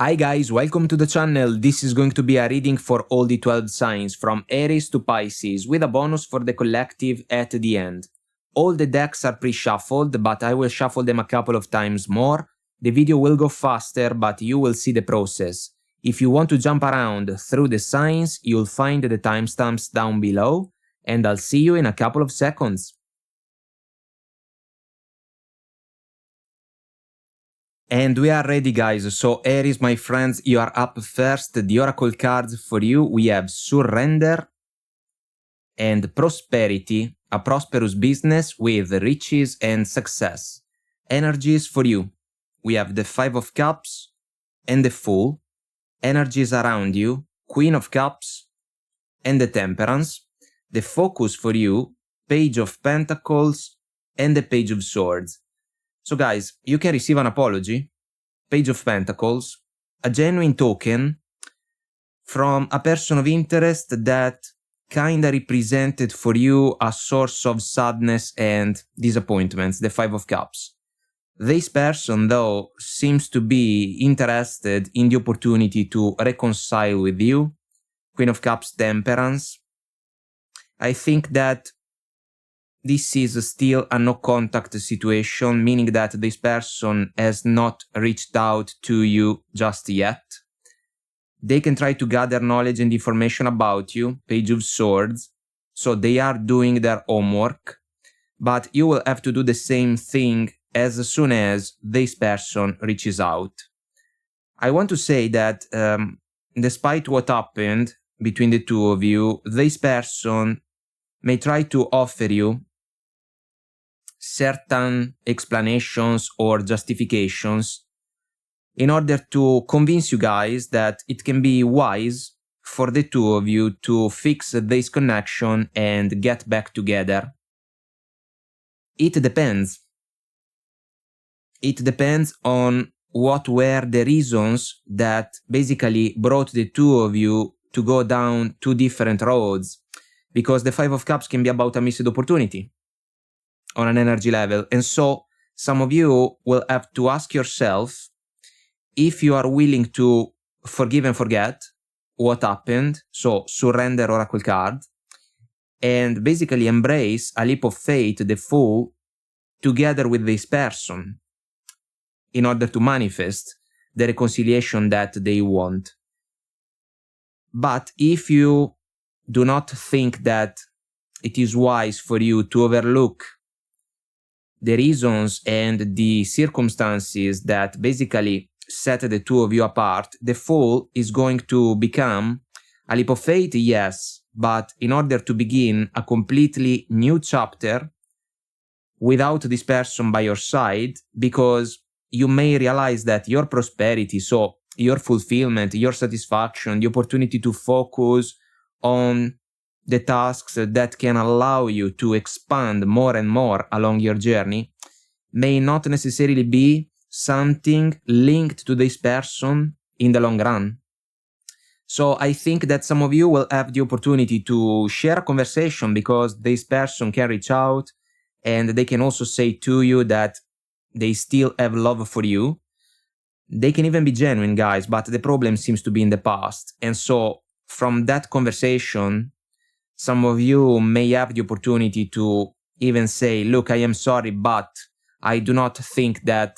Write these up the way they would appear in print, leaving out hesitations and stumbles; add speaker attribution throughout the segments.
Speaker 1: Hi guys, welcome to the channel. This is going to be a reading for all the 12 signs from Aries to Pisces with a bonus for the collective at the end. All the decks are pre-shuffled, but I will shuffle them a couple of times more. The video will go faster, but you will see the process. If you want to jump around through the signs, you'll find the timestamps down below, and I'll see you in a couple of seconds. And we are ready, guys. So Aries, my friends, you are up first. The oracle cards for you, we have surrender and prosperity, a prosperous business with riches and success. Energies for you, we have the 5 of cups and the Fool. Energies around you, Queen of Cups and the Temperance. The focus for you, Page of Pentacles and the Page of Swords. So guys, you can receive an apology, Page of Pentacles, a genuine token from a person of interest that kinda represented for you a source of sadness and disappointments, the 5 of Cups. This person, though, seems to be interested in the opportunity to reconcile with you, Queen of Cups, Temperance. I think that this is still a no-contact situation, meaning that this person has not reached out to you just yet. They can try to gather knowledge and information about you, Page of Swords, so they are doing their homework, but you will have to do the same thing as soon as this person reaches out. I want to say that despite what happened between the two of you, this person may try to offer you certain explanations or justifications in order to convince you guys that it can be wise for the two of you to fix this connection and get back together. It depends. It depends on what were the reasons that basically brought the two of you to go down two different roads, because the 5 of Cups can be about a missed opportunity on an energy level. And so some of you will have to ask yourself if you are willing to forgive and forget what happened, so surrender oracle card, and basically embrace a leap of faith, the Fool, together with this person in order to manifest the reconciliation that they want. But if you do not think that it is wise for you to overlook the reasons and the circumstances that basically set the two of you apart, the Fool is going to become a leap of faith, yes, but in order to begin a completely new chapter without this person by your side, because you may realize that your prosperity, so your fulfillment, your satisfaction, the opportunity to focus on the tasks that can allow you to expand more and more along your journey, may not necessarily be something linked to this person in the long run. So I think that some of you will have the opportunity to share a conversation, because this person can reach out and they can also say to you that they still have love for you. They can even be genuine, guys, but the problem seems to be in the past. And so from that conversation, some of you may have the opportunity to even say, look, I am sorry, but I do not think that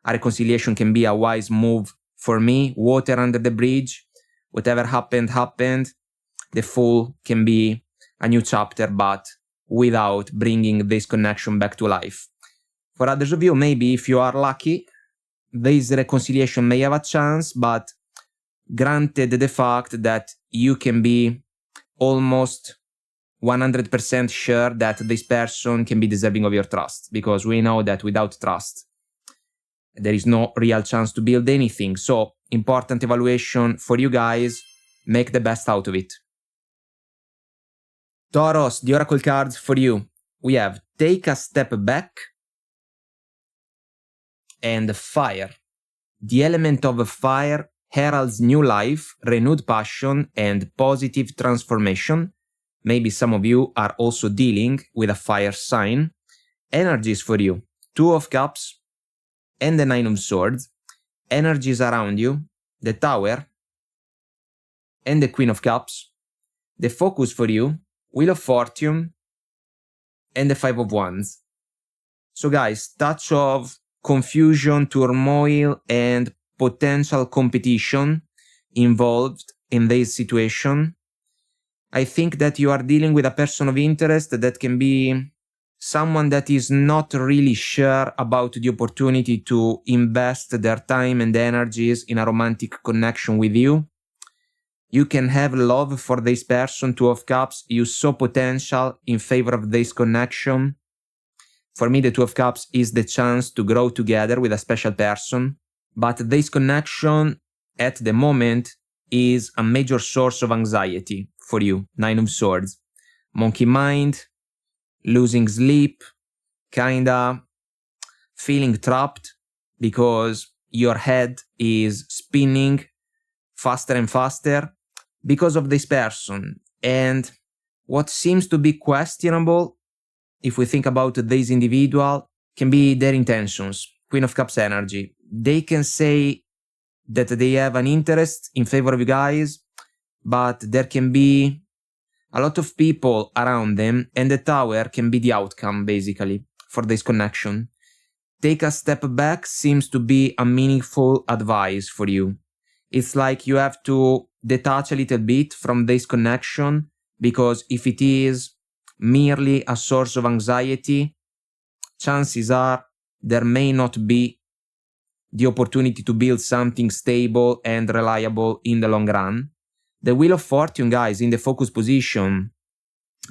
Speaker 1: a reconciliation can be a wise move for me. Water under the bridge. Whatever happened, happened. The Fool can be a new chapter, but without bringing this connection back to life. For others of you, maybe if you are lucky, this reconciliation may have a chance, but granted the fact that you can be almost 100% sure that this person can be deserving of your trust, because we know that without trust, there is no real chance to build anything. So, important evaluation for you guys. Make the best out of it. Taurus, the oracle cards for you. We have Take a Step Back and Fire. The element of fire heralds new life, renewed passion, and positive transformation. Maybe some of you are also dealing with a fire sign. Energies for you. 2 of Cups and the 9 of Swords. energies around you, the Tower, and the Queen of Cups. The focus for you, Wheel of Fortune, and the Five of Wands. So guys, touch of confusion, turmoil, and potential competition involved in this situation. I think that you are dealing with a person of interest that can be someone that is not really sure about the opportunity to invest their time and energies in a romantic connection with you. You can have love for this person, Two of Cups. You saw potential in favor of this connection. For me, the Two of Cups is the chance to grow together with a special person. But this connection at the moment is a major source of anxiety for you, Nine of Swords. Monkey mind, losing sleep, kinda feeling trapped because your head is spinning faster and faster because of this person. And what seems to be questionable, if we think about this individual, can be their intentions. Queen of Cups energy. They can say that they have an interest in favor of you guys, but there can be a lot of people around them, and the Tower can be the outcome, basically, for this connection. Take a step back seems to be a meaningful advice for you. It's like you have to detach a little bit from this connection, because if it is merely a source of anxiety, chances are there may not be the opportunity to build something stable and reliable in the long run. The Wheel of Fortune, guys, in the focus position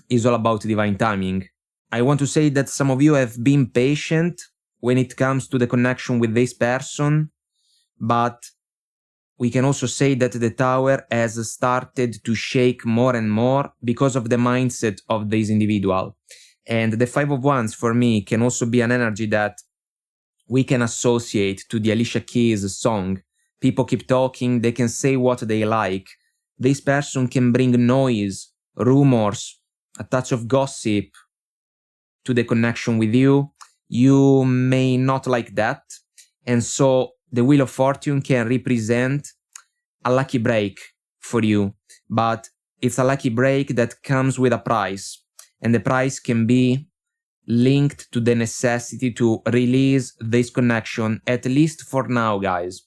Speaker 1: is all about divine timing. I want to say that some of you have been patient when it comes to the connection with this person, but we can also say that the Tower has started to shake more and more because of the mindset of this individual. And the Five of Wands, for me, can also be an energy that we can associate to the Alicia Keys song. People keep talking, they can say what they like. This person can bring noise, rumors, a touch of gossip to the connection with you. You may not like that. And so the Wheel of Fortune can represent a lucky break for you. But it's a lucky break that comes with a price. And the price can be linked to the necessity to release this connection, at least for now, guys.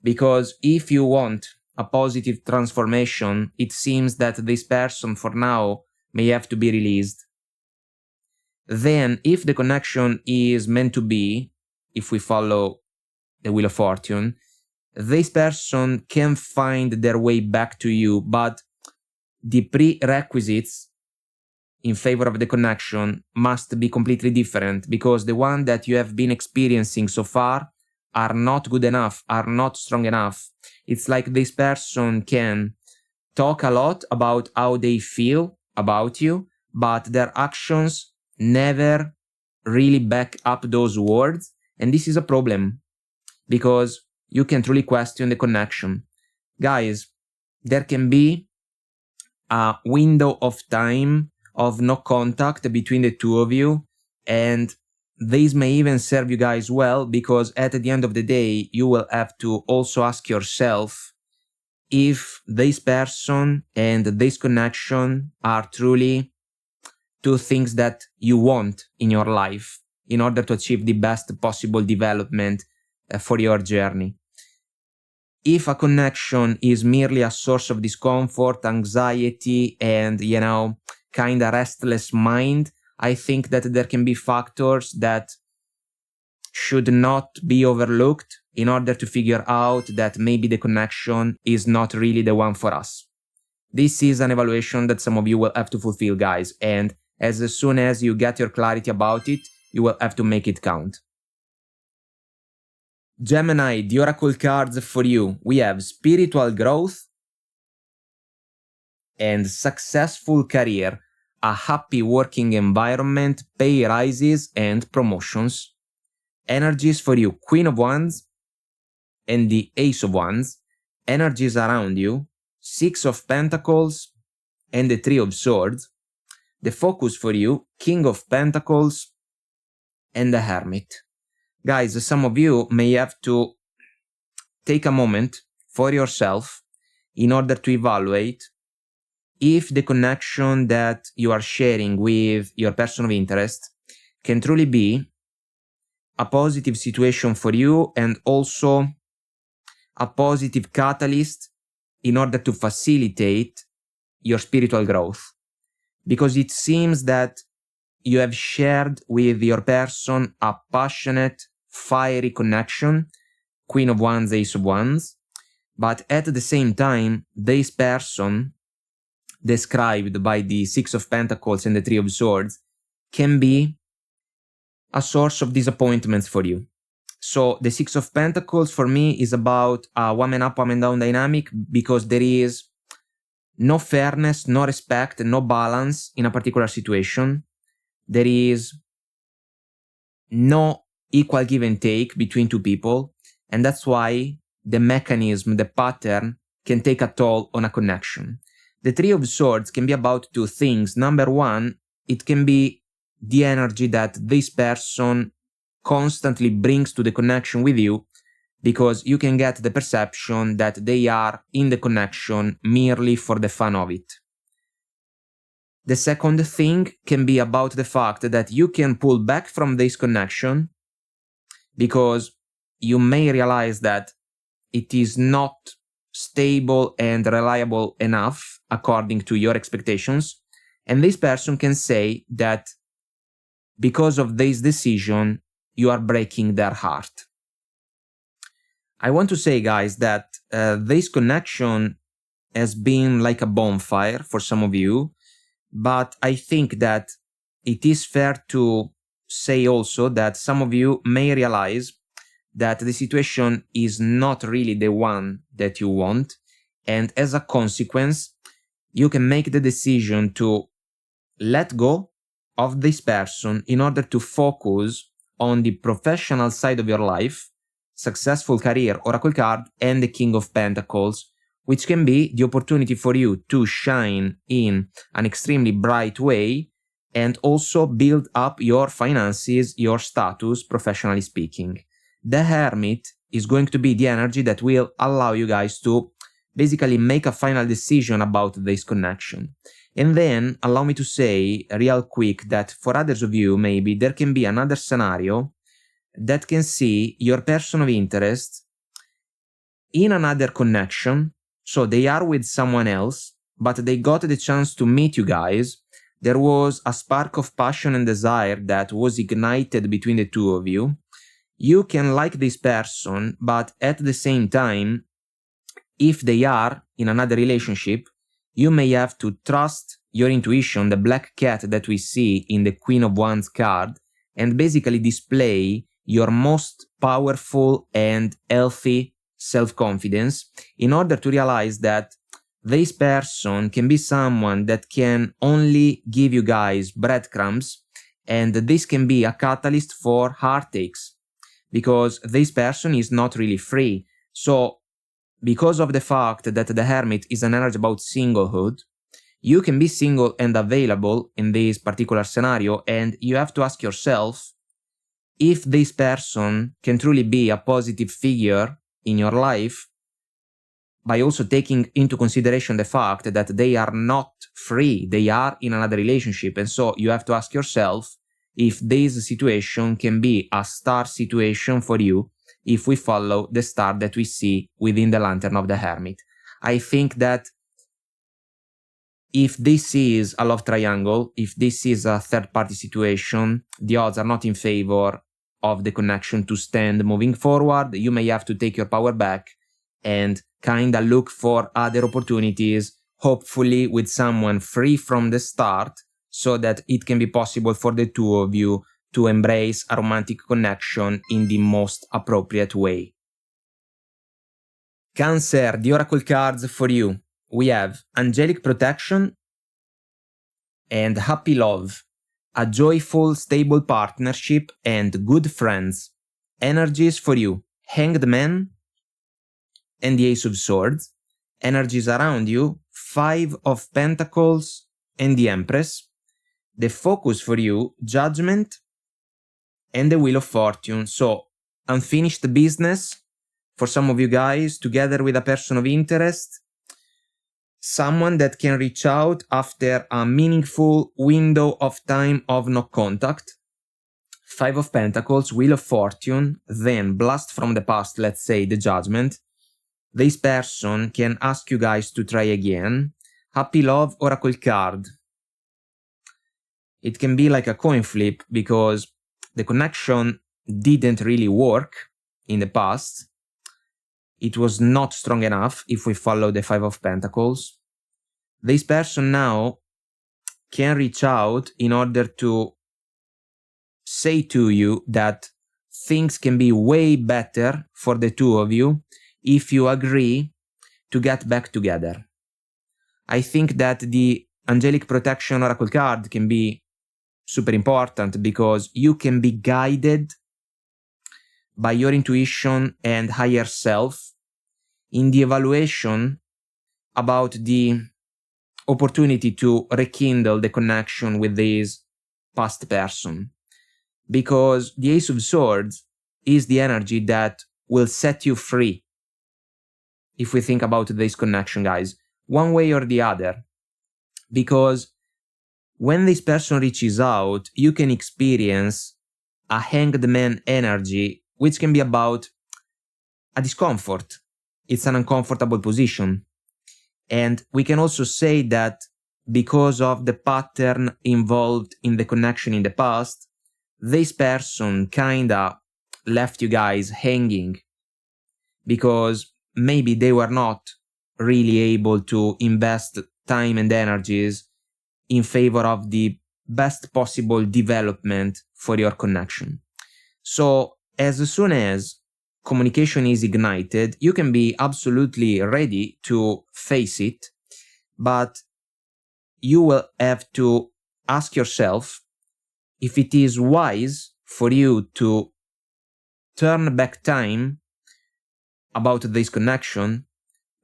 Speaker 1: Because if you want a positive transformation, it seems that this person for now may have to be released. Then, if the connection is meant to be, if we follow the Wheel of Fortune, this person can find their way back to you, but the prerequisites in favor of the connection must be completely different, because the one that you have been experiencing so far are not good enough, are not strong enough. It's like this person can talk a lot about how they feel about you, but their actions never really back up those words. And this is a problem, because you can truly question the connection. Guys, there can be a window of time of no contact between the two of you, and this may even serve you guys well, because at the end of the day, you will have to also ask yourself if this person and this connection are truly two things that you want in your life in order to achieve the best possible development for your journey. If a connection is merely a source of discomfort, anxiety, and, kind of restless mind, I think that there can be factors that should not be overlooked in order to figure out that maybe the connection is not really the one for us. This is an evaluation that some of you will have to fulfill, guys, and as soon as you get your clarity about it, you will have to make it count. Gemini, the oracle cards for you. We have spiritual growth and successful career, a happy working environment, pay rises and promotions. Energies for you, Queen of Wands and the Ace of Wands. Energies around you, Six of Pentacles and the Three of Swords. The focus for you, King of Pentacles and the Hermit. Guys, some of you may have to take a moment for yourself in order to evaluate if the connection that you are sharing with your person of interest can truly be a positive situation for you and also a positive catalyst in order to facilitate your spiritual growth. Because it seems that you have shared with your person a passionate, fiery connection, Queen of Wands, Ace of Wands, but at the same time, this person, described by the Six of Pentacles and the Three of Swords, can be a source of disappointments for you. So the Six of Pentacles for me is about a woman up, woman down dynamic, because there is no fairness, no respect, no balance in a particular situation. There is no equal give and take between two people, and that's why the mechanism, the pattern, can take a toll on a connection. The Three of Swords can be about two things. Number one, it can be the energy that this person constantly brings to the connection with you, because you can get the perception that they are in the connection merely for the fun of it. The second thing can be about the fact that you can pull back from this connection because you may realize that it is not stable and reliable enough according to your expectations, and this person can say that because of this decision, you are breaking their heart. I want to say, guys, that this connection has been like a bonfire for some of you, but I think that it is fair to say also that some of you may realize that the situation is not really the one that you want, and as a consequence, you can make the decision to let go of this person in order to focus on the professional side of your life, successful career, oracle card, and the King of Pentacles, which can be the opportunity for you to shine in an extremely bright way and also build up your finances, your status, professionally speaking. The Hermit is going to be the energy that will allow you guys to basically make a final decision about this connection. And then allow me to say real quick that for others of you, maybe there can be another scenario that can see your person of interest in another connection. So they are with someone else, but they got the chance to meet you guys. There was a spark of passion and desire that was ignited between the two of you. You can like this person, but at the same time, if they are in another relationship, you may have to trust your intuition, the black cat that we see in the Queen of Wands card, and basically display your most powerful and healthy self-confidence in order to realize that this person can be someone that can only give you guys breadcrumbs, and this can be a catalyst for heartaches because this person is not really free. So because of the fact that the Hermit is an energy about singlehood, you can be single and available in this particular scenario, and you have to ask yourself if this person can truly be a positive figure in your life by also taking into consideration the fact that they are not free, they are in another relationship. And so you have to ask yourself if this situation can be a star situation for you if we follow the star that we see within the lantern of the Hermit. I think that if this is a love triangle, if this is a third-party situation, the odds are not in favor of the connection to stand moving forward. You may have to take your power back and kinda look for other opportunities, hopefully with someone free from the start, so that it can be possible for the two of you to embrace a romantic connection in the most appropriate way. Cancer, the oracle cards for you. We have angelic protection and happy love, a joyful, stable partnership, and good friends. Energies for you, Hanged Man and the Ace of Swords. Energies around you, Five of Pentacles and the Empress. The focus for you, Judgment and the Wheel of Fortune. So, unfinished business, for some of you guys, together with a person of interest, someone that can reach out after a meaningful window of time of no contact. 5 of Pentacles, Wheel of Fortune, then Blast from the Past, let's say the Judgment. This person can ask you guys to try again. Happy Love, Oracle card. It can be like a coin flip because the connection didn't really work in the past. It was not strong enough if we follow the 5 of Pentacles. This person now can reach out in order to say to you that things can be way better for the two of you if you agree to get back together. I think that the Angelic Protection Oracle card can be super important because you can be guided by your intuition and higher self in the evaluation about the opportunity to rekindle the connection with this past person. Because the Ace of Swords is the energy that will set you free. If we think about this connection, guys, one way or the other. Because when this person reaches out, you can experience a hanged man energy, which can be about a discomfort. It's an uncomfortable position. And we can also say that because of the pattern involved in the connection in the past, this person kinda left you guys hanging because maybe they were not really able to invest time and energies in favor of the best possible development for your connection. So as soon as communication is ignited, you can be absolutely ready to face it, but you will have to ask yourself if it is wise for you to turn back time about this connection,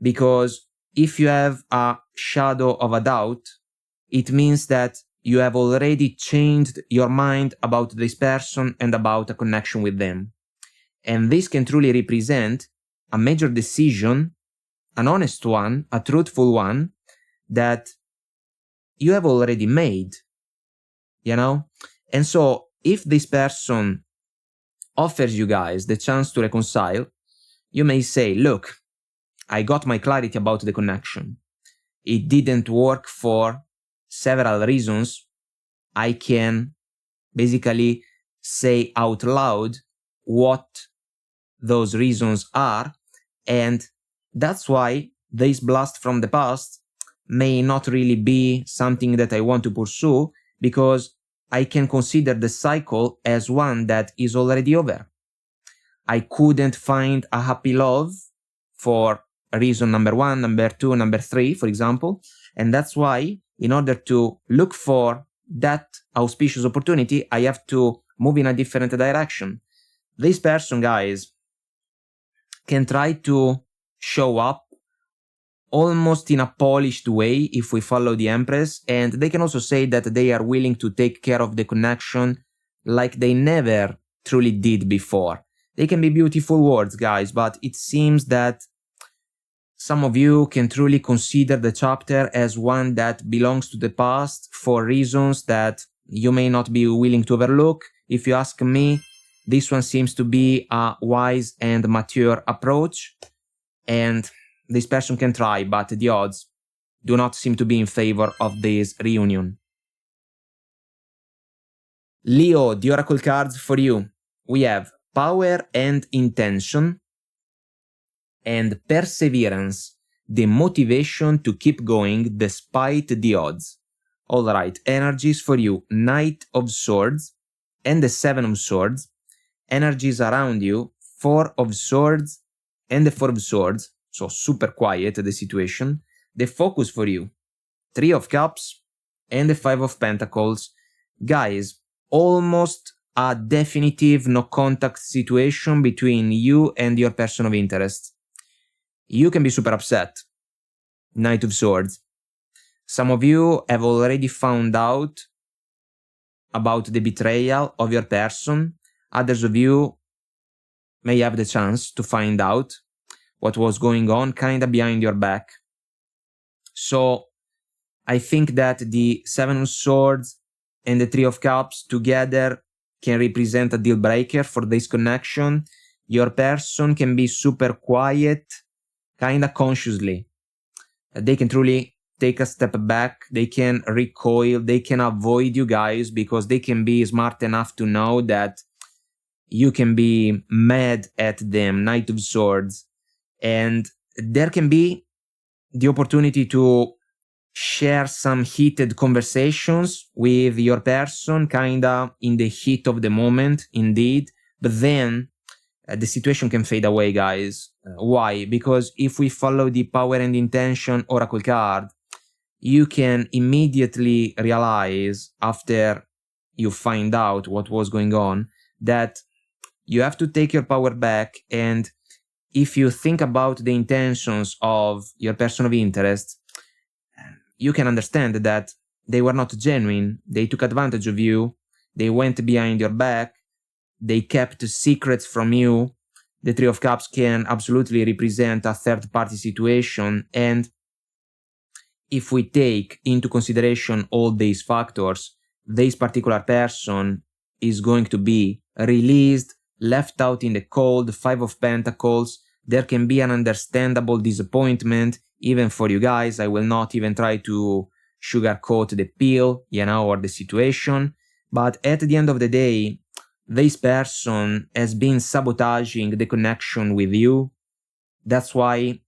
Speaker 1: because if you have a shadow of a doubt, it means that you have already changed your mind about this person and about a connection with them. And this can truly represent a major decision, an honest one, a truthful one, that you have already made, you know? And so if this person offers you guys the chance to reconcile, you may say, look, I got my clarity about the connection. It didn't work for several reasons. I can basically say out loud what those reasons are, and that's why this blast from the past may not really be something that I want to pursue, because I can consider the cycle as one that is already over. I couldn't find a happy love for reason number 1, number 2, number 3, for example, and that's why in order to look for that auspicious opportunity, I have to move in a different direction. This person, guys, can try to show up almost in a polished way if we follow the Empress, and they can also say that they are willing to take care of the connection like they never truly did before. They can be beautiful words, guys, but it seems that some of you can truly consider the chapter as one that belongs to the past for reasons that you may not be willing to overlook. If you ask me, this one seems to be a wise and mature approach, and this person can try, but the odds do not seem to be in favor of this reunion. Leo, the oracle cards for you. We have Power and Intention, and Perseverance, the motivation to keep going despite the odds. Alright, energies for you. Knight of Swords and the 7 of Swords. Energies around you, 4 of Swords and the 4 of Swords. So super quiet, the situation. The focus for you, 3 of Cups and the 5 of Pentacles. Guys, almost a definitive no contact situation between you and your person of interest. You can be super upset. Knight of Swords. Some of you have already found out about the betrayal of your person. Others of you may have the chance to find out what was going on kind of behind your back. So I think that the Seven of Swords and the Three of Cups together can represent a deal breaker for this connection. Your person can be super quiet, kind of consciously. They can truly take a step back, they can recoil, they can avoid you guys because they can be smart enough to know that you can be mad at them, Knight of Swords, and there can be the opportunity to share some heated conversations with your person, kinda in the heat of the moment, indeed, but then the situation can fade away, guys. Why? Because if we follow the Power and Intention Oracle card, you can immediately realize, after you find out what was going on, that you have to take your power back, and if you think about the intentions of your person of interest, you can understand that they were not genuine, they took advantage of you, they went behind your back, they kept secrets from you. The Three of Cups can absolutely represent a third-party situation, and if we take into consideration all these factors, this particular person is going to be released, left out in the cold. Five of Pentacles, there can be an understandable disappointment, even for you guys. I will not even try to sugarcoat the pill, or the situation, but at the end of the day, this person has been sabotaging the connection with you. That's why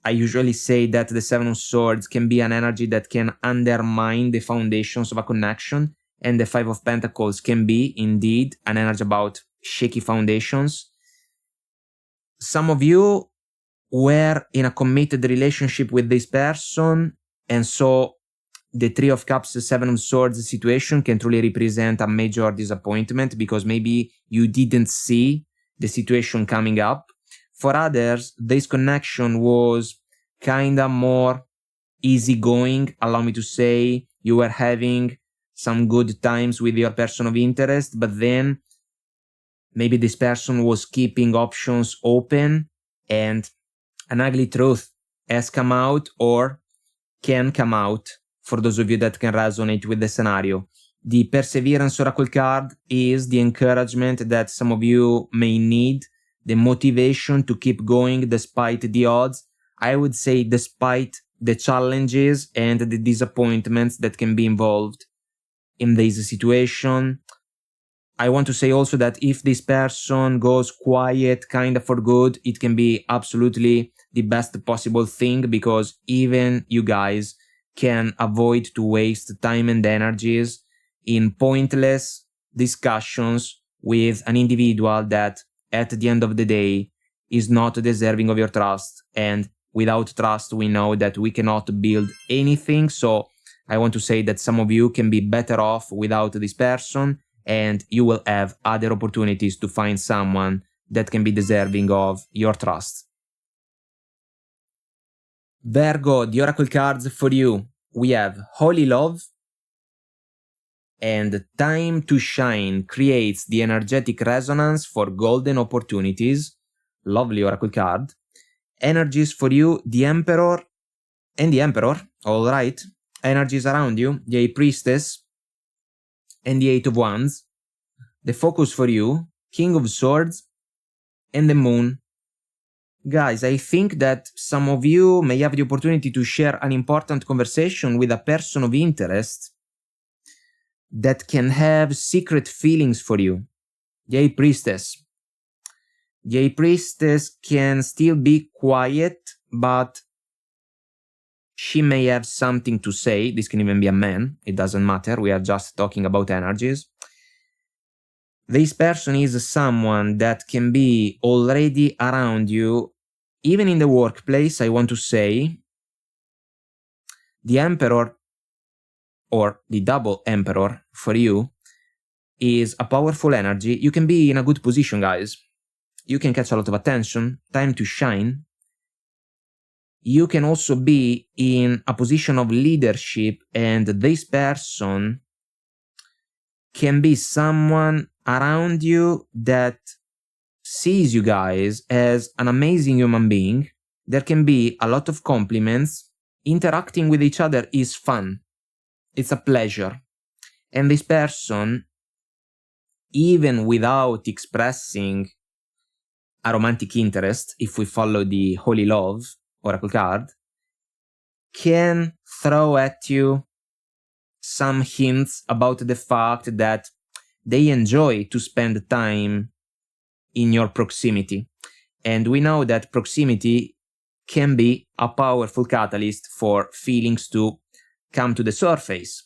Speaker 1: I usually say that the Seven of Swords can be an energy that can undermine the foundations of a connection, and the Five of Pentacles can be, indeed, an energy about shaky foundations. Some of you were in a committed relationship with this person, and so the Three of Cups, Seven of Swords situation can truly represent a major disappointment because maybe you didn't see the situation coming up. For others, this connection was kinda more easygoing, allow me to say. You were having some good times with your person of interest, but then maybe this person was keeping options open, and an ugly truth has come out or can come out for those of you that can resonate with the scenario. The Perseverance Oracle card is the encouragement that some of you may need, the motivation to keep going despite the odds. I would say despite the challenges and the disappointments that can be involved in this situation. I want to say also that if this person goes quiet kind of for good, it can be absolutely the best possible thing, because even you guys can avoid to waste time and energies in pointless discussions with an individual that at the end of the day is not deserving of your trust, and without trust we know that we cannot build anything. So I want to say that some of you can be better off without this person, and you will have other opportunities to find someone that can be deserving of your trust. Virgo, the oracle cards for you, we have Holy Love and Time to Shine creates the energetic resonance for golden opportunities. Lovely oracle card. Energies for you, the Emperor and the Emperor, all right. Energies around you, the High Priestess and the Eight of Wands. The focus for you, King of Swords and the Moon. Guys, I think that some of you may have the opportunity to share an important conversation with a person of interest that can have secret feelings for you. The High Priestess. The High Priestess can still be quiet, but she may have something to say. This can even be a man. It doesn't matter. We are just talking about energies. This person is someone that can be already around you, even in the workplace, I want to say. The Emperor, or the Double Emperor for you, is a powerful energy. You can be in a good position, guys. You can catch a lot of attention, time to shine. You can also be in a position of leadership, and this person can be someone around you that sees you guys as an amazing human being. There can be a lot of compliments. Interacting with each other is fun. It's a pleasure. And this person, even without expressing a romantic interest, if we follow the Holy Love oracle card, can throw at you some hints about the fact that they enjoy to spend time in your proximity. And we know that proximity can be a powerful catalyst for feelings to come to the surface.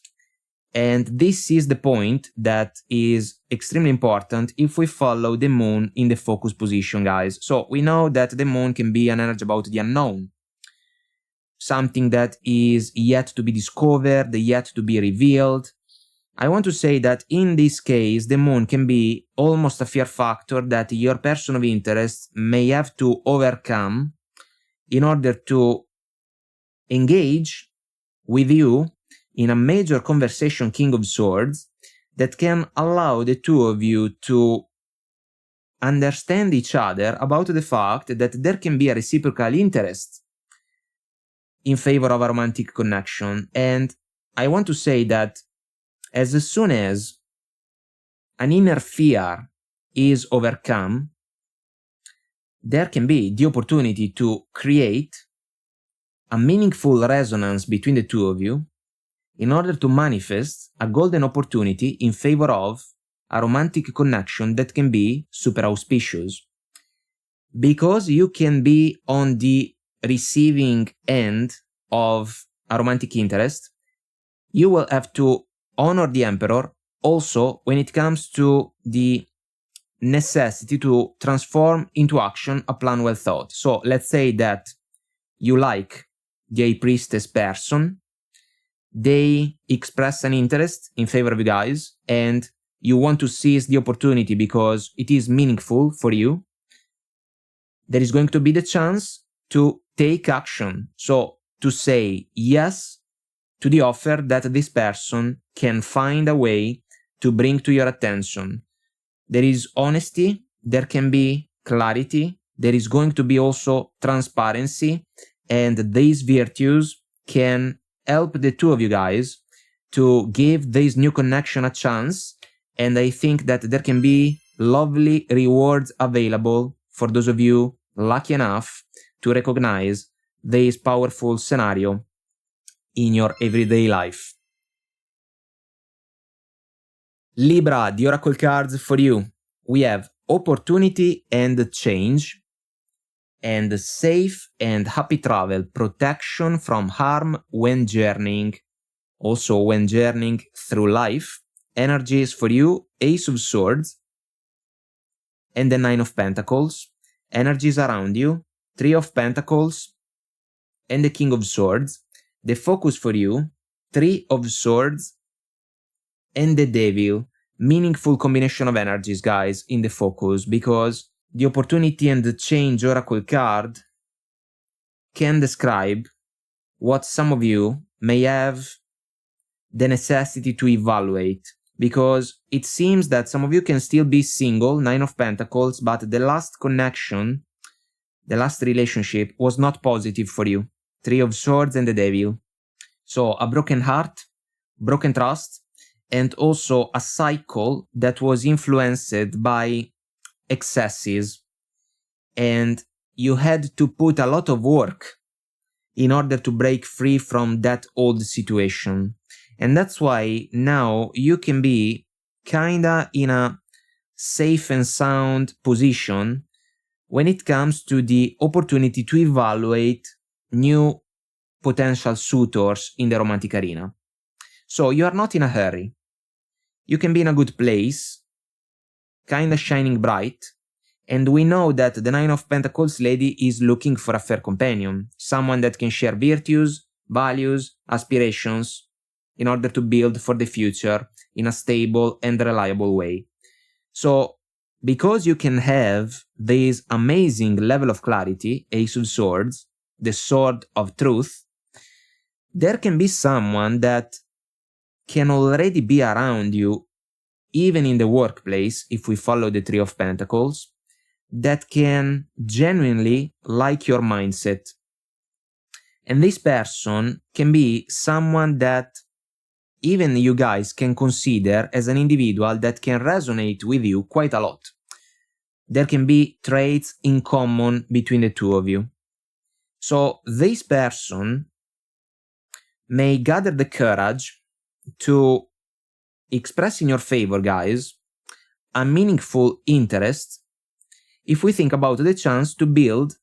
Speaker 1: And this is the point that is extremely important if we follow the moon in the focus position, guys. So we know that the moon can be an energy about the unknown, something that is yet to be discovered, yet to be revealed. I want to say that in this case, the moon can be almost a fear factor that your person of interest may have to overcome in order to engage with you in a major conversation, King of Swords, that can allow the two of you to understand each other about the fact that there can be a reciprocal interest in favor of a romantic connection. And I want to say that as soon as an inner fear is overcome, there can be the opportunity to create a meaningful resonance between the two of you in order to manifest a golden opportunity in favor of a romantic connection that can be super auspicious. Because you can be on the receiving end of a romantic interest, you will have to honor the Emperor also when it comes to the necessity to transform into action a plan well thought. So let's say that you like the High Priestess person, they express an interest in favor of you guys, and you want to seize the opportunity because it is meaningful for you. There is going to be the chance to take action. So to say yes to the offer that this person can find a way to bring to your attention. There is honesty, there can be clarity, there is going to be also transparency, and these virtues can help the two of you guys to give this new connection a chance. And I think that there can be lovely rewards available for those of you lucky enough to recognize this powerful scenario in your everyday life. Libra, the oracle cards for you. We have opportunity and change, and safe and happy travel, protection from harm when journeying, also when journeying through life. Energies for you, Ace of Swords and the Nine of Pentacles. Energies around you, Three of Pentacles and the King of Swords. The focus for you, Three of Swords and the Devil. Meaningful combination of energies, guys, in the focus, because the opportunity and the change oracle card can describe what some of you may have the necessity to evaluate, because it seems that some of you can still be single, Nine of Pentacles, but the last connection, the last relationship was not positive for you, Three of Swords and the Devil. So a broken heart, broken trust, and also a cycle that was influenced by excesses, and you had to put a lot of work in order to break free from that old situation. And that's why now you can be kinda in a safe and sound position when it comes to the opportunity to evaluate new potential suitors in the romantic arena. So you are not in a hurry. You can be in a good place, kinda shining bright, and we know that the Nine of Pentacles lady is looking for a fair companion, someone that can share virtues, values, aspirations, in order to build for the future in a stable and reliable way. So, because you can have this amazing level of clarity, Ace of Swords, the sword of truth, there can be someone that can already be around you, even in the workplace, if we follow the Three of Pentacles, that can genuinely like your mindset. And this person can be someone that even you guys can consider as an individual that can resonate with you quite a lot. There can be traits in common between the two of you. So this person may gather the courage to express in your favor, guys, a meaningful interest if we think about the chance to build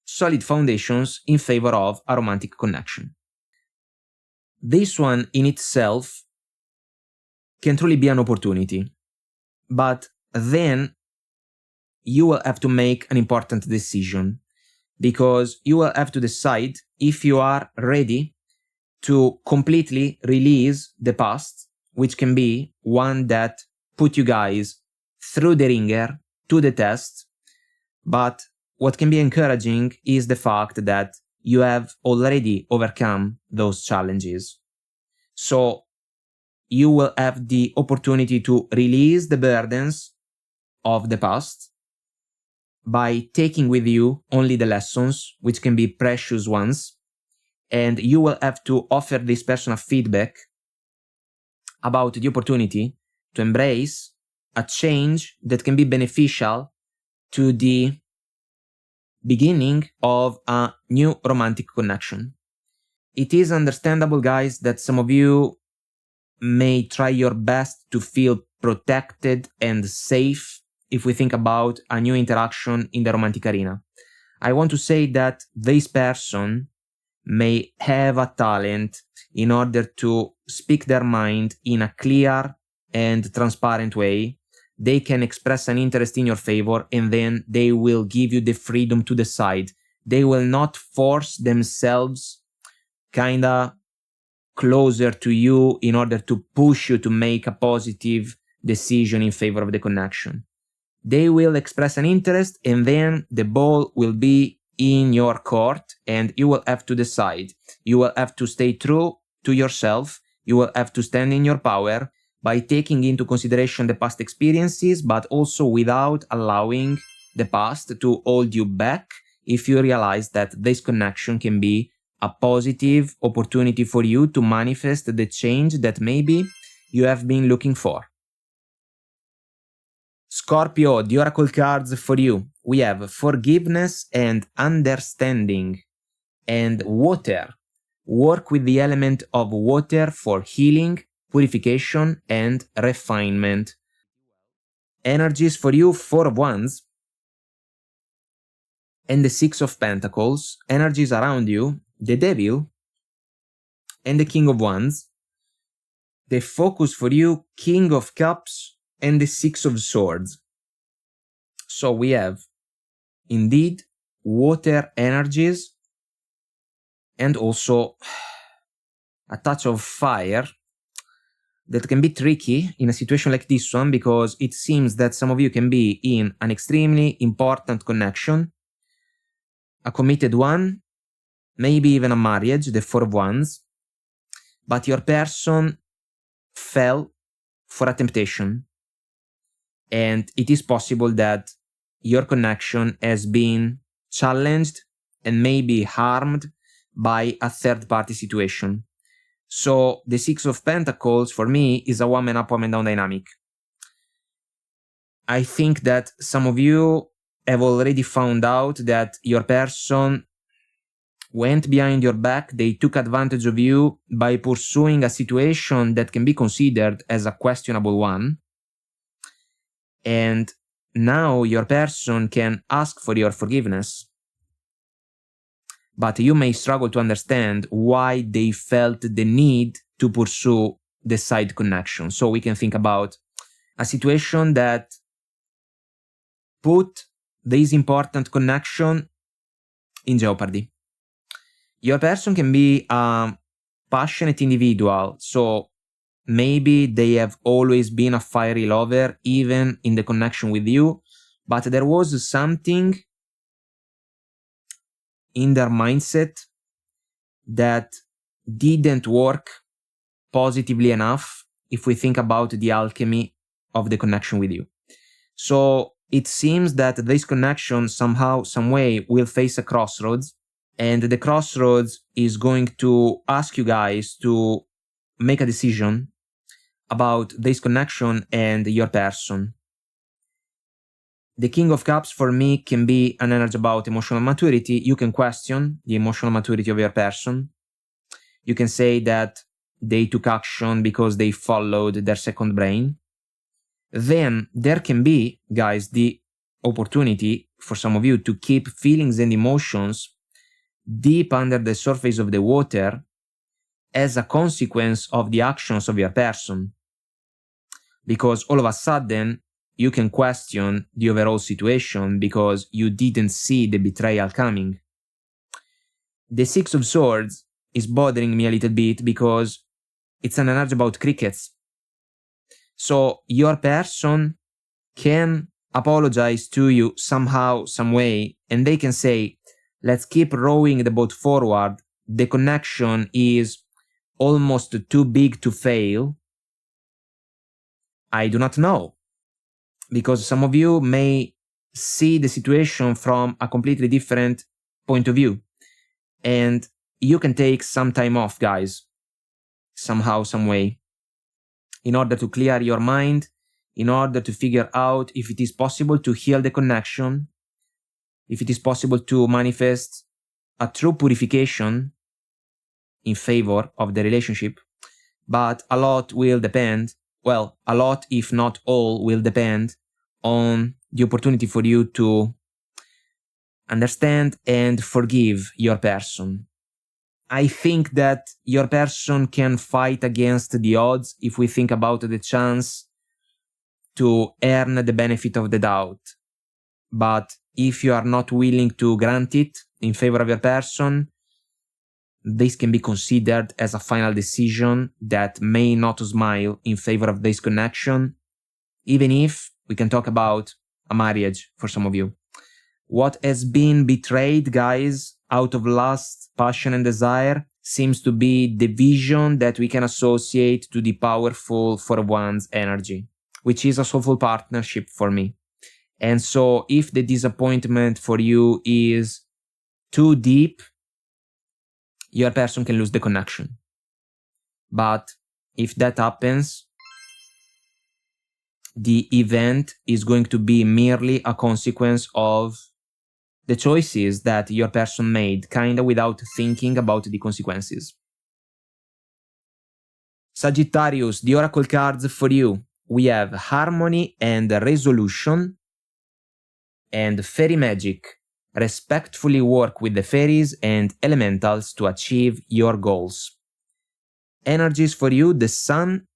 Speaker 1: solid foundations in favor of a romantic connection. This one in itself can truly be an opportunity, but then you will have to make an important decision, because you will have to decide if you are ready to completely release the past, which can be one that put you guys through the ringer to the test. But what can be encouraging is the fact that you have already overcome those challenges. So you will have the opportunity to release the burdens of the past by taking with you only the lessons, which can be precious ones, and you will have to offer this person a feedback about the opportunity to embrace a change that can be beneficial to the beginning of a new romantic connection. It is understandable, guys, that some of you may try your best to feel protected and safe if we think about a new interaction in the romantic arena. I want to say that this person may have a talent in order to speak their mind in a clear and transparent way. They can express an interest in your favor, and then they will give you the freedom to decide. They will not force themselves kinda closer to you in order to push you to make a positive decision in favor of the connection. They will express an interest, and then the ball will be in your court, and you will have to decide. You will have to stay true to yourself. You will have to stand in your power by taking into consideration the past experiences, but also without allowing the past to hold you back if you realize that this connection can be a positive opportunity for you to manifest the change that maybe you have been looking for. Scorpio, the oracle cards for you. We have forgiveness and understanding. And water. Work with the element of water for healing, purification, and refinement. Energies for you, 4 of Wands. And the 6 of Pentacles. Energies around you, the Devil and the King of Wands. The focus for you, King of Cups and the 6 of Swords. So we have indeed water energies and also a touch of fire that can be tricky in a situation like this one, because it seems that some of you can be in an extremely important connection, a committed one, maybe even a marriage, the 4 of Wands, but your person fell for a temptation, and it is possible that your connection has been challenged and maybe harmed by a third-party situation. So the 6 of Pentacles for me is a woman up, woman down dynamic. I think that some of you have already found out that your person went behind your back. They took advantage of you by pursuing a situation that can be considered as a questionable one. And now your person can ask for your forgiveness. But you may struggle to understand why they felt the need to pursue the side connection. So we can think about a situation that put this important connection in jeopardy. Your person can be a passionate individual, so maybe they have always been a fiery lover, even in the connection with you, but there was something in their mindset that didn't work positively enough if we think about the alchemy of the connection with you. So it seems that this connection somehow, some way will face a crossroads, and the crossroads is going to ask you guys to make a decision about this connection and your person. The King of Cups for me can be an energy about emotional maturity. You can question the emotional maturity of your person. You can say that they took action because they followed their second brain. Then there can be, guys, the opportunity for some of you to keep feelings and emotions deep under the surface of the water as a consequence of the actions of your person. Because all of a sudden, you can question the overall situation because you didn't see the betrayal coming. The Six of Swords is bothering me a little bit because it's an energy about crickets. So your person can apologize to you somehow, some way, and they can say, let's keep rowing the boat forward. The connection is almost too big to fail. I do not know, because some of you may see the situation from a completely different point of view, and you can take some time off, guys, somehow, some way, in order to clear your mind, in order to figure out if it is possible to heal the connection, if it is possible to manifest a true purification in favor of the relationship. But a lot will depend, well, a lot, if not all, will depend on the opportunity for you to understand and forgive your person. I think that your person can fight against the odds if we think about the chance to earn the benefit of the doubt. But if you are not willing to grant it in favor of your person, this can be considered as a final decision that may not smile in favor of this connection, even if we can talk about a marriage for some of you. What has been betrayed, guys, out of lust, passion, and desire seems to be the vision that we can associate to the powerful for one's energy, which is a soulful partnership for me. And so if the disappointment for you is too deep, your person can lose the connection. But if that happens, the event is going to be merely a consequence of the choices that your person made, kinda without thinking about the consequences. Sagittarius, the oracle cards for you. We have Harmony and Resolution and Fairy Magic. Respectfully work with the fairies and elementals to achieve your goals. Energies for you, the Sun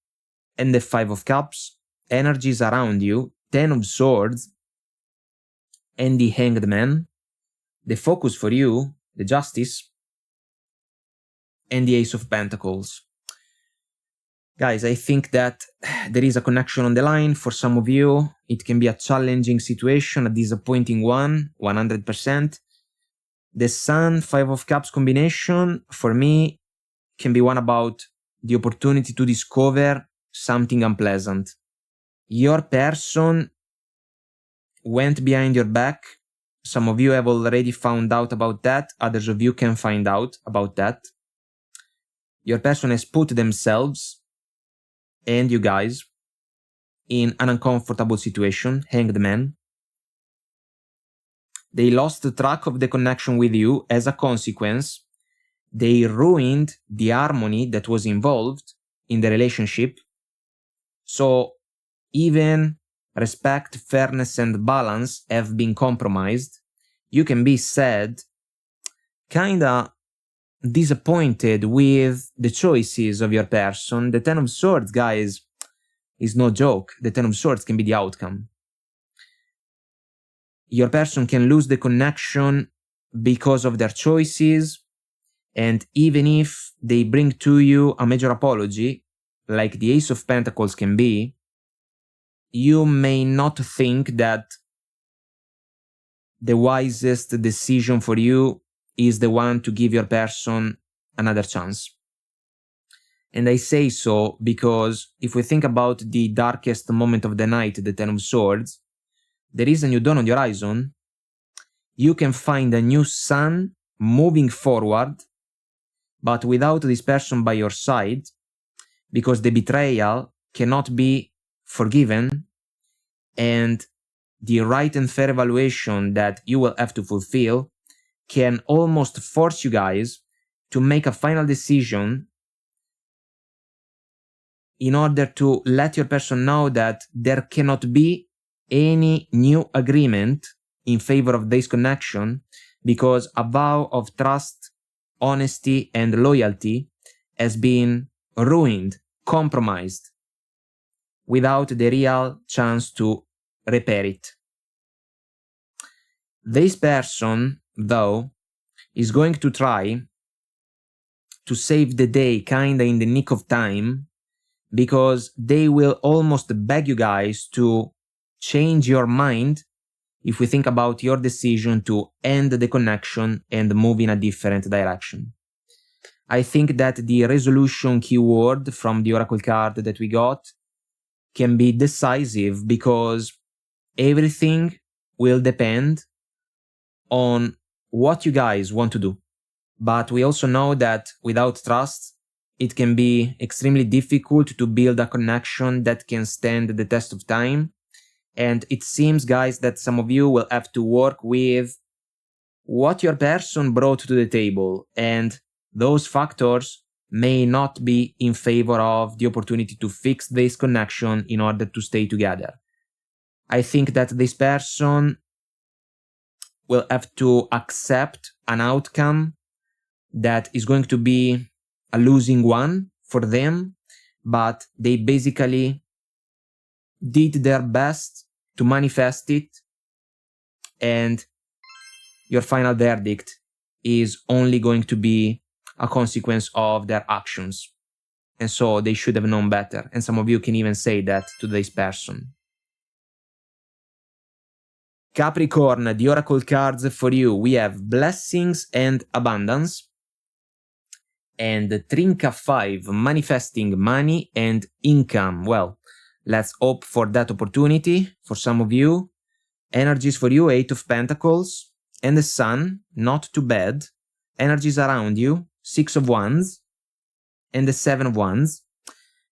Speaker 1: and the Five of Cups. Energies around you, Ten of Swords and the Hanged Man. The focus for you, the Justice and the Ace of Pentacles. Guys, I think that there is a connection on the line. For some of you, it can be a challenging situation, a disappointing one, 100%. The Sun, Five of Cups combination, for me, can be one about the opportunity to discover something unpleasant. Your person went behind your back. Some of you have already found out about that. Others of you can find out about that. Your person has put themselves and you guys in an uncomfortable situation, Hanged Man. They lost track of the connection with you. As a consequence, they ruined the harmony that was involved in the relationship. So even respect, fairness, and balance have been compromised. You can be sad, kinda disappointed with the choices of your person. The Ten of Swords, guys, is no joke. The Ten of Swords can be the outcome. Your person can lose the connection because of their choices, and even if they bring to you a major apology, like the Ace of Pentacles can be, you may not think that the wisest decision for you is the one to give your person another chance. And I say so because if we think about the darkest moment of the night, the Ten of Swords, there is a new dawn on the horizon, you can find a new sun moving forward, but without this person by your side, because the betrayal cannot be forgiven, and the right and fair evaluation that you will have to fulfill can almost force you guys to make a final decision in order to let your person know that there cannot be any new agreement in favor of this connection, because a vow of trust, honesty, and loyalty has been ruined, compromised, without the real chance to repair it. This person, though, is going to try to save the day kinda in the nick of time, because they will almost beg you guys to change your mind if we think about your decision to end the connection and move in a different direction. I think that the resolution keyword from the oracle card that we got can be decisive, because everything will depend on what you guys want to do. But we also know that without trust, it can be extremely difficult to build a connection that can stand the test of time. And it seems, guys, that some of you will have to work with what your person brought to the table, and those factors may not be in favor of the opportunity to fix this connection in order to stay together. I think that this person will have to accept an outcome that is going to be a losing one for them, but they basically did their best to manifest it, and your final verdict is only going to be a consequence of their actions. And so they should have known better. And some of you can even say that to this person. Capricorn, the oracle cards for you. We have blessings and abundance. And the Trinca 5, manifesting money and income. Well, let's hope for that opportunity for some of you. Energies for you, 8 of Pentacles. And the Sun, not too bad. Energies around you, 6 of Wands. And the 7 of Wands.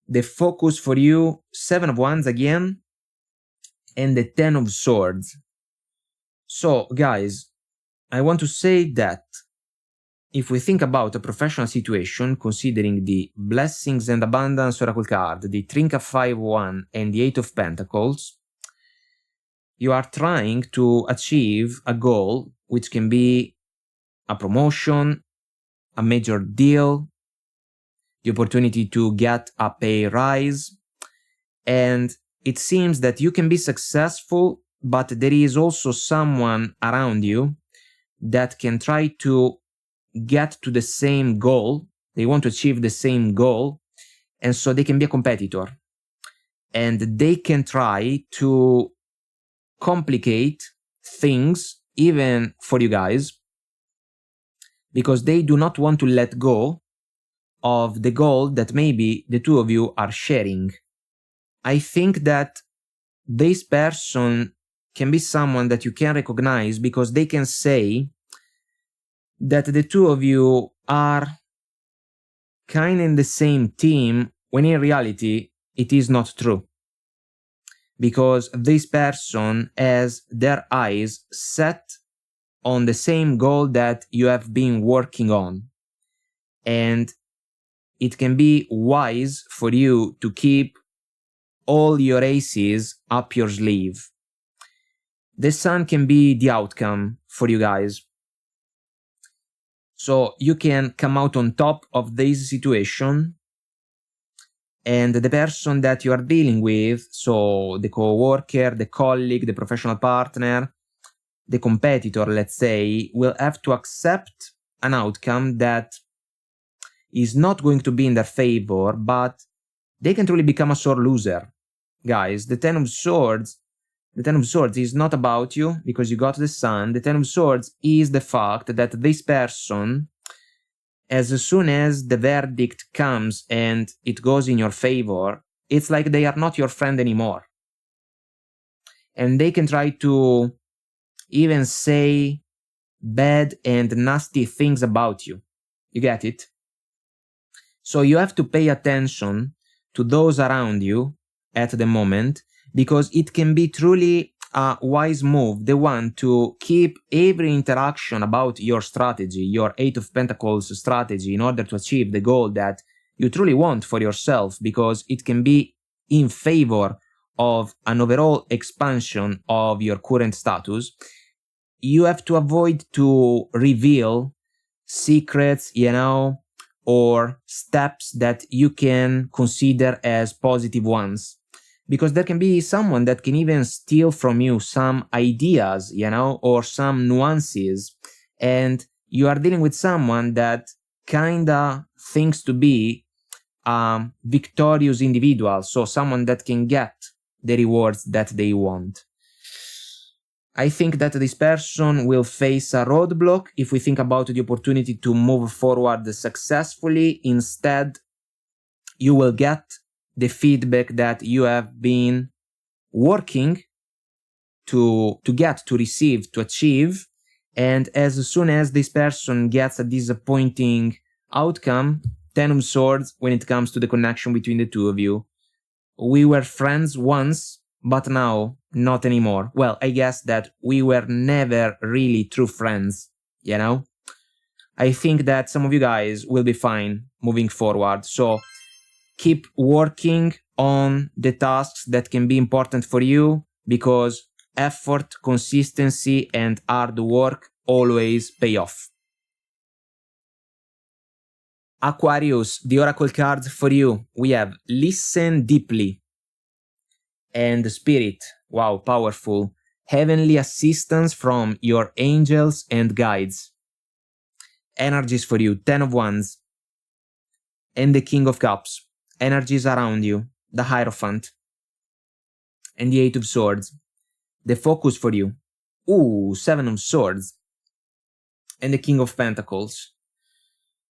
Speaker 1: The focus for you, 7 of Wands again. And the 10 of Swords. So, guys, I want to say that if we think about a professional situation, considering the blessings and abundance oracle card, the Trinca 5-1 and the 8 of Pentacles, you are trying to achieve a goal, which can be a promotion, a major deal, the opportunity to get a pay rise, and it seems that you can be successful, but there is also someone around you that can try to get to the same goal. They want to achieve the same goal, and so they can be a competitor, and they can try to complicate things even for you guys, because they do not want to let go of the goal that maybe the two of you are sharing. I think that this person can be someone that you can recognize, because they can say that the two of you are kind of in the same team, when in reality it is not true. Because this person has their eyes set on the same goal that you have been working on. And it can be wise for you to keep all your aces up your sleeve. The Sun can be the outcome for you guys. So you can come out on top of this situation, and the person that you are dealing with, so the co-worker, the colleague, the professional partner, the competitor, let's say, will have to accept an outcome that is not going to be in their favor, but they can truly become a sore loser. Guys, the Ten of Swords is not about you because you got the Sun. The Ten of Swords is the fact that this person, as soon as the verdict comes and it goes in your favor, it's like they are not your friend anymore. and they can try to even say bad and nasty things about you. You get it? So you have to pay attention to those around you at the moment, because it can be truly a wise move, the one to keep every interaction about your strategy, your Eight of Pentacles strategy, in order to achieve the goal that you truly want for yourself, because it can be in favor of an overall expansion of your current status. You have to avoid to reveal secrets, you know, or steps that you can consider as positive ones, because there can be someone that can even steal from you some ideas, you know, or some nuances, and you are dealing with someone that kinda thinks to be a victorious individual, so someone that can get the rewards that they want. I think that this person will face a roadblock if we think about the opportunity to move forward successfully. Instead, you will get the feedback that you have been working to get, to receive, to achieve. And as soon as this person gets a disappointing outcome, Ten of Swords, when it comes to the connection between the two of you, we were friends once, but now not anymore. Well, I guess that we were never really true friends, you know? I think that some of you guys will be fine moving forward. So keep working on the tasks that can be important for you, because effort, consistency, and hard work always pay off. Aquarius, the oracle cards for you. We have Listen Deeply and Spirit. Wow, powerful. Heavenly assistance from your angels and guides. Energies for you. 10 of Wands. And the King of Cups. Energies around you. The Hierophant. And the Eight of Swords. The focus for you. Ooh, 7 of Swords. And the King of Pentacles.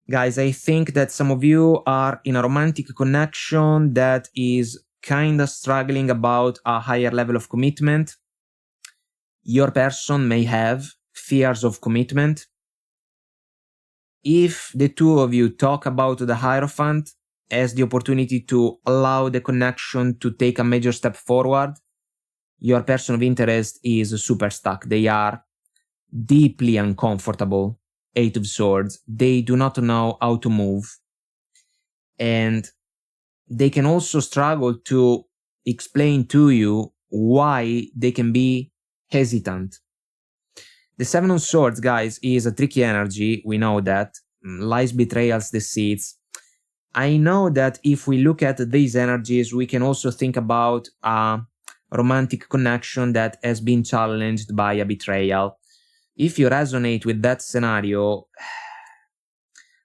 Speaker 1: Guys, I think that some of you are in a romantic connection that is kind of struggling about a higher level of commitment. Your person may have fears of commitment. If the two of you talk about the Hierophant as the opportunity to allow the connection to take a major step forward, your person of interest is super stuck. They are deeply uncomfortable. Eight of Swords. They do not know how to move. And they can also struggle to explain to you why they can be hesitant. The Seven of Swords, guys, is a tricky energy. We know that. Lies, betrayals, deceits. I know that if we look at these energies, we can also think about a romantic connection that has been challenged by a betrayal. If you resonate with that scenario,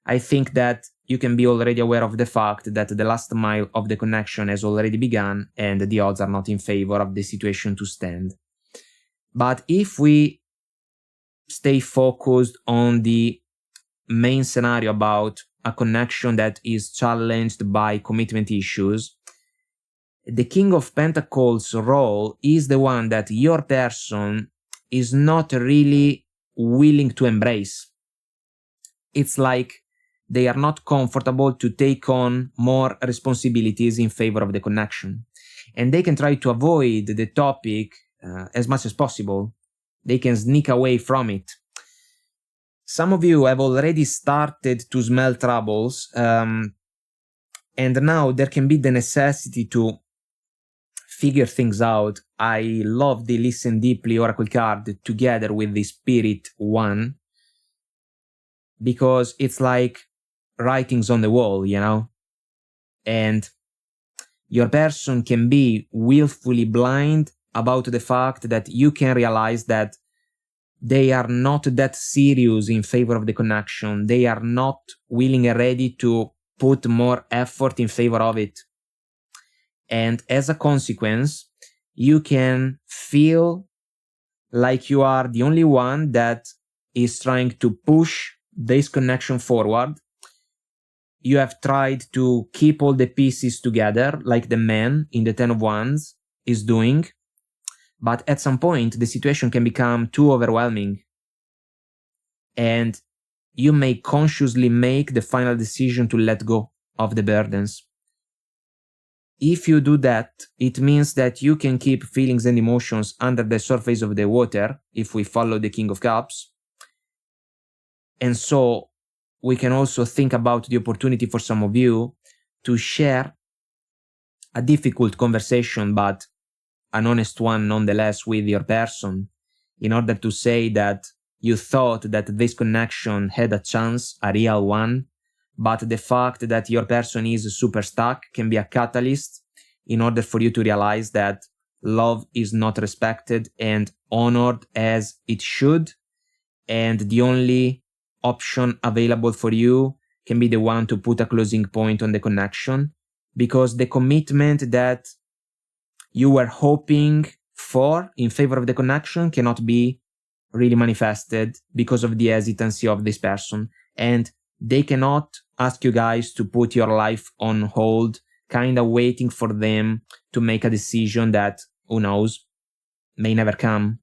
Speaker 1: I think that you can be already aware of the fact that the last mile of the connection has already begun and the odds are not in favor of the situation to stand. But if we stay focused on the main scenario about a connection that is challenged by commitment issues, the King of Pentacles role is the one that your person is not really willing to embrace. It's like they are not comfortable to take on more responsibilities in favor of the connection. And they can try to avoid the topic as much as possible. They can sneak away from it. Some of you have already started to smell troubles, and now there can be the necessity to figure things out. I love the Listen Deeply Oracle card together with the Spirit one, because it's like writings on the wall, you know? And your person can be willfully blind about the fact that you can realize that they are not that serious in favor of the connection. They are not willing and ready to put more effort in favor of it. And as a consequence, you can feel like you are the only one that is trying to push this connection forward. You have tried to keep all the pieces together, like the man in the Ten of Wands is doing, But at some point, the situation can become too overwhelming, and you may consciously make the final decision to let go of the burdens. If you do that, it means that you can keep feelings and emotions under the surface of the water, if we follow the King of Cups. And so we can also think about the opportunity for some of you to share a difficult conversation, but an honest one nonetheless, with your person, in order to say that you thought that this connection had a chance, a real one, but the fact that your person is super stuck can be a catalyst in order for you to realize that love is not respected and honored as it should, and the only option available for you can be the one to put a closing point on the connection, because the commitment that you were hoping for in favor of the connection cannot be really manifested because of the hesitancy of this person, and they cannot ask you guys to put your life on hold, kind of waiting for them to make a decision that, who knows, may never come.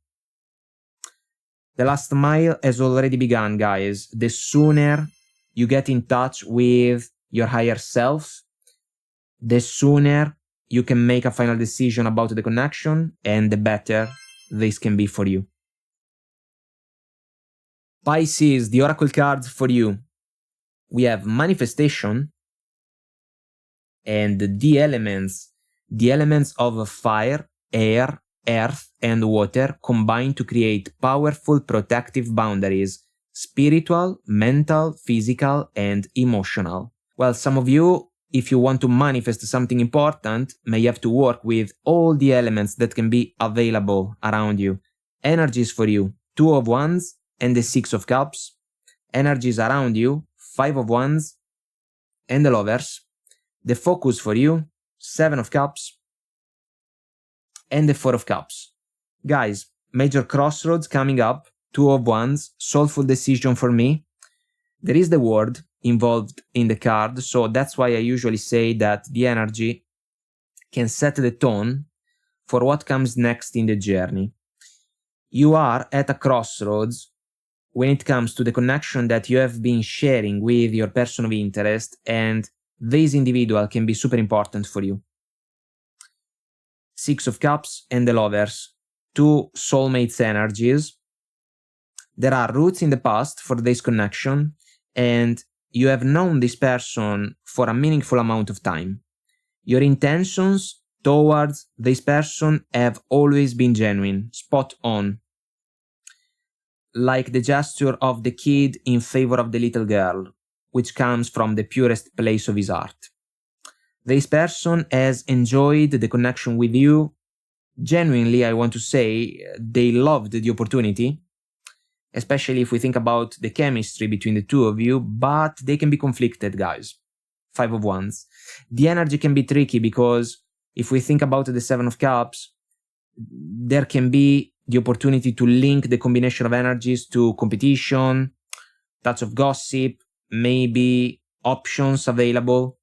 Speaker 1: The last mile has already begun, guys. The sooner you get in touch with your higher self, the sooner you can make a final decision about the connection, and the better this can be for you. Pisces, the oracle card for you. We have manifestation and the elements of fire, air, earth, and water combine to create powerful protective boundaries, spiritual, mental, physical, and emotional. Well, some of you, if you want to manifest something important, may have to work with all the elements that can be available around you. Energies for you, 2 of Wands and the 6 of Cups. Energies around you, 5 of Wands and the Lovers. The focus for you, 7 of Cups and the 4 of Cups. Guys, major crossroads coming up, 2 of Wands, soulful decision for me. There is the word involved in the card, so that's why I usually say that the energy can set the tone for what comes next in the journey. You are at a crossroads when it comes to the connection that you have been sharing with your person of interest, and this individual can be super important for you. 6 of Cups and the Lovers, 2 soulmates energies. There are roots in the past for this connection, and you have known this person for a meaningful amount of time. Your intentions towards this person have always been genuine, spot on. Like the gesture of the kid in favor of the little girl, which comes from the purest place of his heart. This person has enjoyed the connection with you. Genuinely, I want to say, they loved the opportunity, especially if we think about the chemistry between the two of you, but they can be conflicted, guys. 5 of Wands. The energy can be tricky because if we think about the 7 of Cups, there can be the opportunity to link the combination of energies to competition, touch of gossip, maybe options available.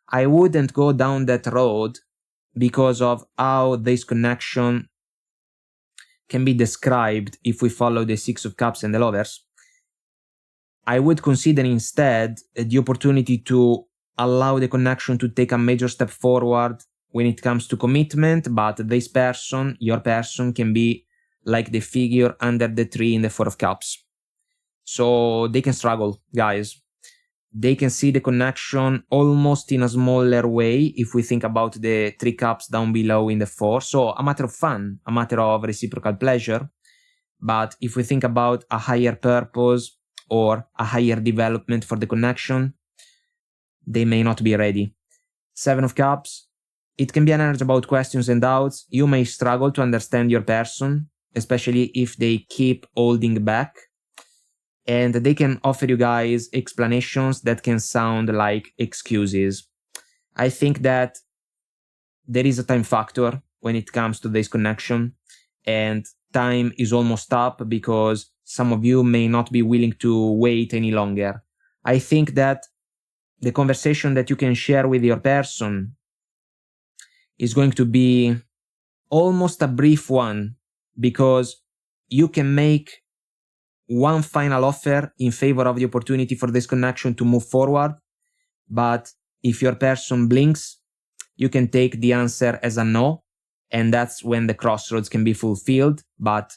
Speaker 1: I wouldn't go down that road because of how this connection can be described if we follow the 6 of Cups and the Lovers. I would consider instead the opportunity to allow the connection to take a major step forward when it comes to commitment, but this person, your person, can be like the figure under the tree in the 4 of Cups. So they can struggle, guys. They can see the connection almost in a smaller way if we think about the 3 cups down below in the 4. So a matter of fun, a matter of reciprocal pleasure. But if we think about a higher purpose or a higher development for the connection, they may not be ready. 7 of Cups, it can be an energy about questions and doubts. You may struggle to understand your person, especially if they keep holding back. And they can offer you guys explanations that can sound like excuses. I think that there is a time factor when it comes to this connection, and time is almost up because some of you may not be willing to wait any longer. I think that the conversation that you can share with your person is going to be almost a brief one because you can make one final offer in favor of the opportunity for this connection to move forward, but if your person blinks, you can take the answer as a no, and that's when the crossroads can be fulfilled. But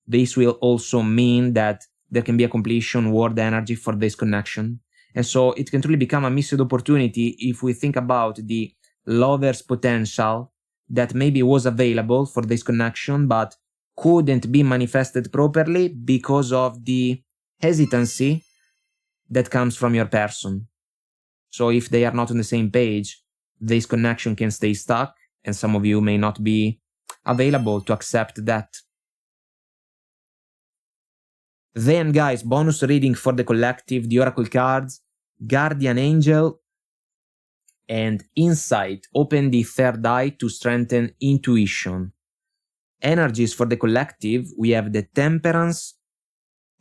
Speaker 1: this will also mean that there can be a completion worth the energy for this connection. And so it can truly become a missed opportunity if we think about the lover's potential that maybe was available for this connection, but couldn't be manifested properly because of the hesitancy that comes from your person. So if they are not on the same page, this connection can stay stuck, and some of you may not be available to accept that. Then, guys, bonus reading for the collective, the oracle cards, guardian angel, and insight. Open the third eye to strengthen intuition. Energies for the collective, we have the temperance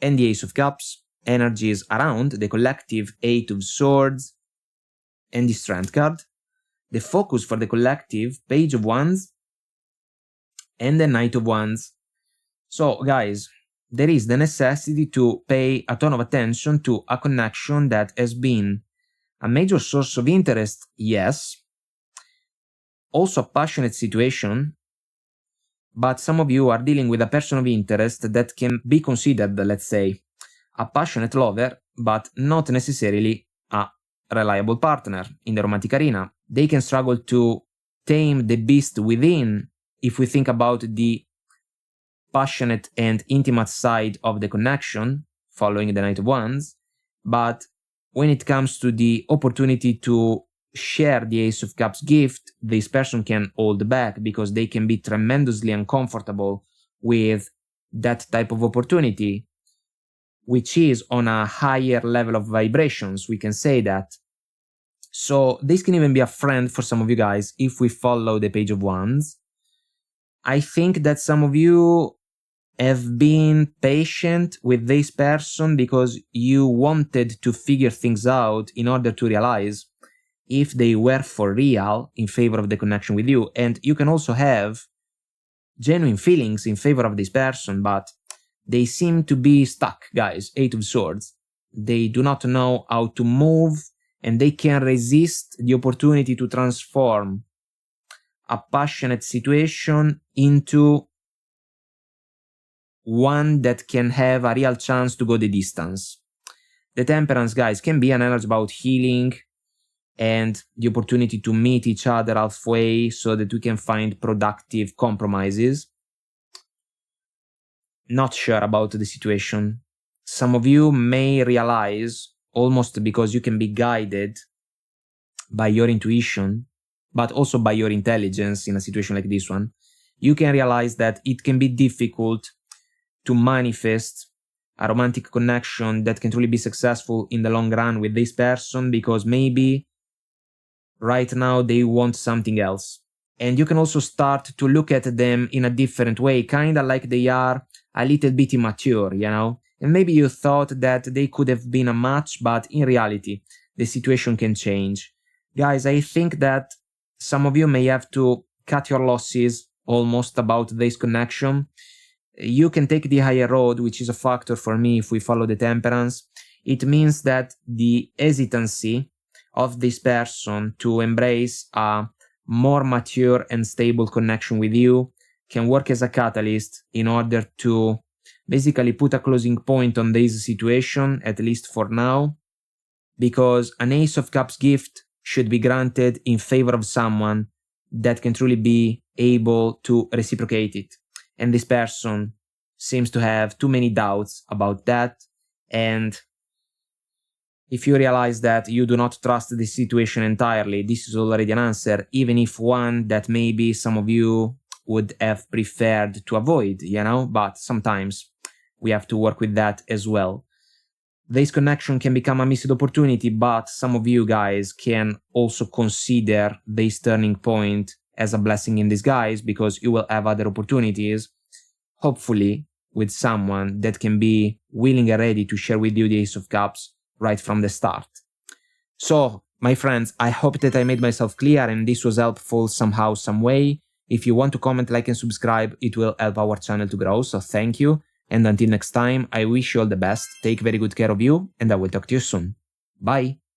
Speaker 1: and the ace of cups. Energies around the collective, 8 of swords and the strength card. The focus for the collective, page of wands and the knight of wands. So guys, there is the necessity to pay a ton of attention to a connection that has been a major source of interest, yes, also a passionate situation, but some of you are dealing with a person of interest that can be considered, let's say, a passionate lover, but not necessarily a reliable partner in the romantic arena. They can struggle to tame the beast within if we think about the passionate and intimate side of the connection following the Knight of Wands, but when it comes to the opportunity to share the Ace of Cups gift, this person can hold back because they can be tremendously uncomfortable with that type of opportunity, which is on a higher level of vibrations, we can say that. So this can even be a friend for some of you guys if we follow the Page of Wands. I think that some of you have been patient with this person because you wanted to figure things out in order to realize if they were for real in favor of the connection with you. And you can also have genuine feelings in favor of this person, but they seem to be stuck, guys. 8 of Swords. They do not know how to move, and they can resist the opportunity to transform a passionate situation into one that can have a real chance to go the distance. The Temperance, guys, can be an energy about healing and the opportunity to meet each other halfway so that we can find productive compromises. Not sure about the situation. Some of you may realize, almost because you can be guided by your intuition, but also by your intelligence in a situation like this one, you can realize that it can be difficult to manifest a romantic connection that can truly be successful in the long run with this person, because maybe right now they want something else. And you can also start to look at them in a different way, kind of like they are a little bit immature, you know? And maybe you thought that they could have been a match, but in reality, the situation can change. Guys, I think that some of you may have to cut your losses almost about this connection. You can take the higher road, which is a factor for me if we follow the Temperance. It means that the hesitancy of this person to embrace a more mature and stable connection with you can work as a catalyst in order to basically put a closing point on this situation, at least for now, because an Ace of Cups gift should be granted in favor of someone that can truly be able to reciprocate it. And this person seems to have too many doubts about that. And if you realize that you do not trust the situation entirely, this is already an answer, even if one that maybe some of you would have preferred to avoid, you know, but sometimes we have to work with that as well. This connection can become a missed opportunity, but some of you guys can also consider this turning point as a blessing in disguise, because you will have other opportunities, hopefully with someone that can be willing and ready to share with you the Ace of Cups right from the start. So, my friends, I hope that I made myself clear and this was helpful somehow, some way. If you want to comment, like, and subscribe, it will help our channel to grow, so thank you. And until next time, I wish you all the best, take very good care of you, and I will talk to you soon. Bye!